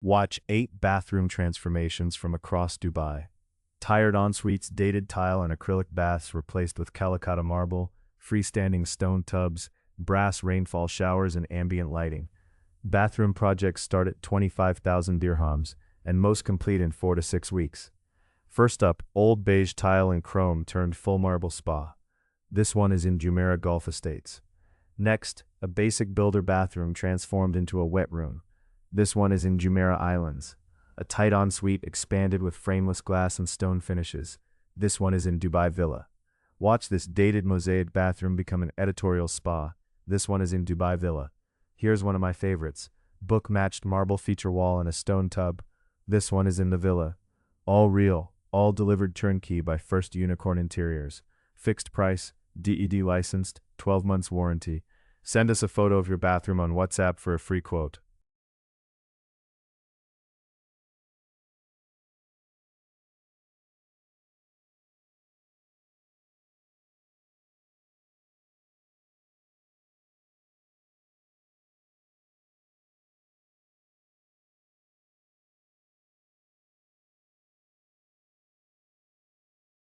Watch 8 bathroom transformations from across Dubai. Tired ensuites, dated tile and acrylic baths replaced with calacatta marble, freestanding stone tubs, brass rainfall showers and ambient lighting. Bathroom projects start at 25,000 dirhams and most complete in 4 to 6 weeks. First up, old beige tile and chrome turned full marble spa. This one is in Jumeirah Gulf Estates. Next, a basic builder bathroom transformed into a wet room. This one is in Jumeirah Islands. A tight ensuite expanded with frameless glass and stone finishes. This one is in Dubai Villa. Watch this dated mosaic bathroom become an editorial spa. This one is in Dubai Villa. Here's one of my favorites. Book-matched marble feature wall and a stone tub. This one is in the villa. All real, all delivered turnkey by First Unicorn Interiors. Fixed price, DED licensed, 12 months warranty. Send us a photo of your bathroom on WhatsApp for a free quote.